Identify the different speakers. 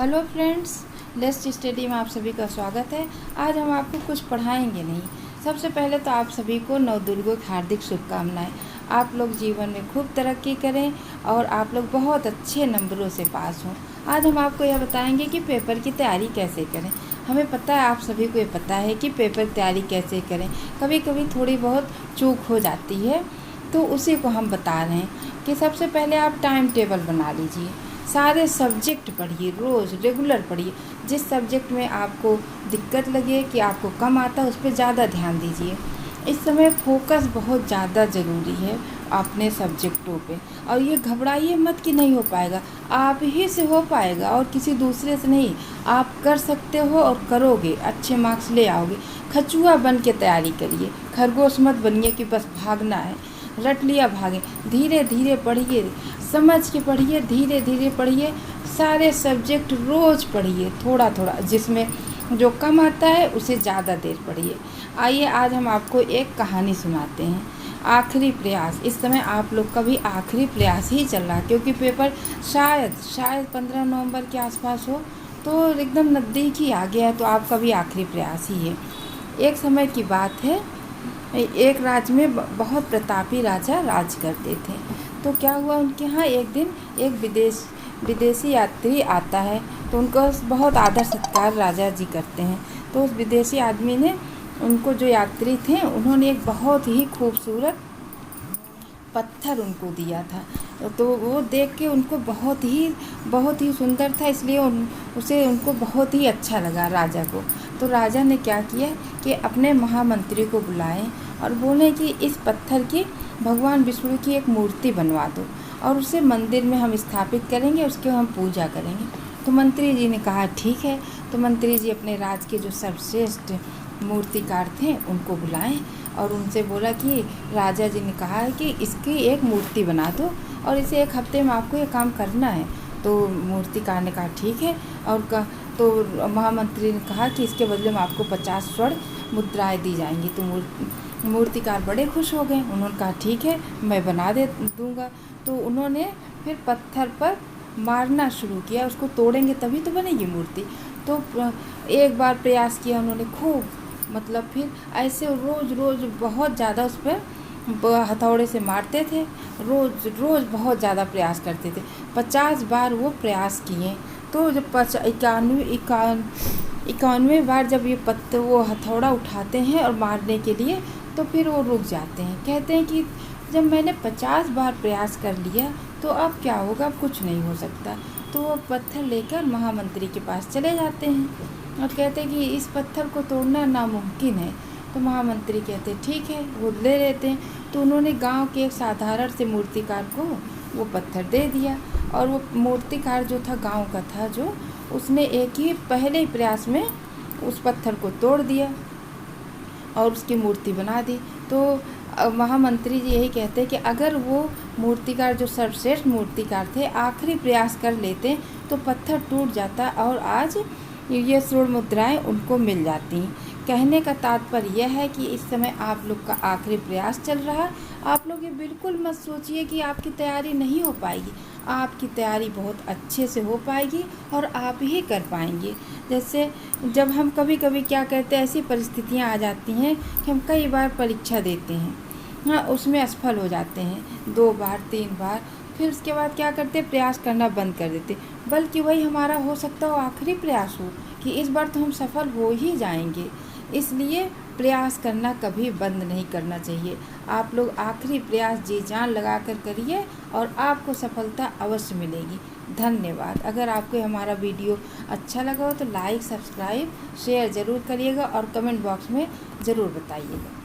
Speaker 1: Hello friends, let's study में आप सभी का स्वागत है। आज हम आपको कुछ पढ़ाएंगे नहीं। सबसे पहले तो आप सभी को नवदुर्गों की हार्दिक शुभकामनाएं। आप लोग जीवन में खूब तरक्की करें और आप लोग बहुत अच्छे नंबरों से पास हों। आज हम आपको यह बताएंगे कि पेपर की तैयारी कैसे करें। हमें पता है, आप सभी को ये पता है कि पेपर की तैयारी कैसे करें। कभी कभी थोड़ी बहुत चूक हो जाती है, तो उसी को हम बता रहे हैं कि सबसे पहले आप टाइम टेबल बना लीजिए। सारे सब्जेक्ट पढ़िए, रोज़ रेगुलर पढ़िए। जिस सब्जेक्ट में आपको दिक्कत लगे कि आपको कम आता है, उस पर ज़्यादा ध्यान दीजिए। इस समय फोकस बहुत ज़्यादा ज़रूरी है अपने सब्जेक्टों पे। और ये घबराइए मत कि नहीं हो पाएगा, आप ही से हो पाएगा और किसी दूसरे से नहीं। आप कर सकते हो और करोगे, अच्छे मार्क्स ले आओगे। खचुआ बन के तैयारी करिए, खरगोश मत बनिए कि बस भागना है, रट लिया भागे। धीरे धीरे पढ़िए, समझ के पढ़िए, धीरे धीरे पढ़िए। सारे सब्जेक्ट रोज़ पढ़िए, थोड़ा थोड़ा। जिसमें जो कम आता है उसे ज़्यादा देर पढ़िए। आइए आज हम आपको एक कहानी सुनाते हैं, आखिरी प्रयास। इस समय आप लोग का भी आखिरी प्रयास ही चल रहा है, क्योंकि पेपर शायद 15 नवंबर के आसपास हो, तो एकदम नज़दीक ही आ गया है। तो आपका भी आखिरी प्रयास ही है। एक समय की बात है, एक राज्य में बहुत प्रतापी राजा राज करते थे। तो क्या हुआ, उनके यहाँ एक दिन एक विदेशी यात्री आता है। तो उनको बहुत आदर सत्कार राजा जी करते हैं। तो उस विदेशी आदमी ने उनको, जो यात्री थे, उन्होंने एक बहुत ही खूबसूरत पत्थर उनको दिया था। तो वो देख के उनको बहुत ही सुंदर था, इसलिए उनको बहुत ही अच्छा लगा राजा को। तो राजा ने क्या किया कि अपने महामंत्री को बुलाए और बोले कि इस पत्थर की भगवान विष्णु की एक मूर्ति बनवा दो और उसे मंदिर में हम स्थापित करेंगे, उसकी हम पूजा करेंगे। तो मंत्री जी ने कहा ठीक है। तो मंत्री जी अपने राज्य के जो सर्वश्रेष्ठ मूर्तिकार थे उनको बुलाएं और उनसे बोला कि राजा जी ने कहा है कि इसकी एक मूर्ति बना दो और इसे 1 हफ्ते में आपको ये काम करना है। तो मूर्तिकार ने कहा ठीक है। तो महामंत्री ने कहा कि इसके बदले में आपको 50 स्वर्ण मुद्राएं दी जाएंगी। तो मूर्तिकार बड़े खुश हो गए। उन्होंने कहा ठीक है, मैं बना दूंगा। तो उन्होंने फिर पत्थर पर मारना शुरू किया, उसको तोड़ेंगे तभी तो बनेगी मूर्ति। तो एक बार प्रयास किया उन्होंने खूब, मतलब फिर ऐसे रोज़ बहुत ज़्यादा उस पर हथौड़े से मारते थे। रोज़ बहुत ज़्यादा प्रयास करते थे। 50 बार वो प्रयास किए। तो जब 91वें बार जब वो हथौड़ा उठाते हैं और मारने के लिए, तो फिर वो रुक जाते हैं। कहते हैं कि जब मैंने 50 बार प्रयास कर लिया तो अब क्या होगा, अब कुछ नहीं हो सकता। तो वो पत्थर लेकर महामंत्री के पास चले जाते हैं और कहते हैं कि इस पत्थर को तोड़ना नामुमकिन है। तो महामंत्री कहते ठीक है, वो ले लेते हैं। तो उन्होंने गांव के एक साधारण से मूर्तिकार को वो पत्थर दे दिया और वो मूर्तिकार जो था, गांव का था जो, उसने एक ही पहले ही प्रयास में उस पत्थर को तोड़ दिया और उसकी मूर्ति बना दी। तो महामंत्री जी यही कहते हैं कि अगर वो मूर्तिकार, जो सर्वश्रेष्ठ मूर्तिकार थे, आखिरी प्रयास कर लेते तो पत्थर टूट जाता और आज ये स्वर्ण मुद्राएं उनको मिल जाती। कहने का तात्पर्य यह है कि इस समय आप लोग का आखिरी प्रयास चल रहा है। आप लोग ये बिल्कुल मत सोचिए कि आपकी तैयारी नहीं हो पाएगी। आपकी तैयारी बहुत अच्छे से हो पाएगी और आप ही कर पाएंगे। जैसे जब हम कभी कभी क्या कहते हैं, ऐसी परिस्थितियां आ जाती हैं कि हम कई बार परीक्षा देते हैं, हाँ, उसमें असफल हो जाते हैं 2 बार 3 बार। फिर उसके बाद क्या करते, प्रयास करना बंद कर देते। बल्कि वही हमारा हो सकता हो आखिरी प्रयास हो कि इस बार तो हम सफल हो ही जाएंगे। इसलिए प्रयास करना कभी बंद नहीं करना चाहिए। आप लोग आखिरी प्रयास जी जान लगा कर करिए और आपको सफलता अवश्य मिलेगी। धन्यवाद। अगर आपको हमारा वीडियो अच्छा लगा हो तो लाइक, सब्सक्राइब, शेयर ज़रूर करिएगा और कमेंट बॉक्स में ज़रूर बताइएगा।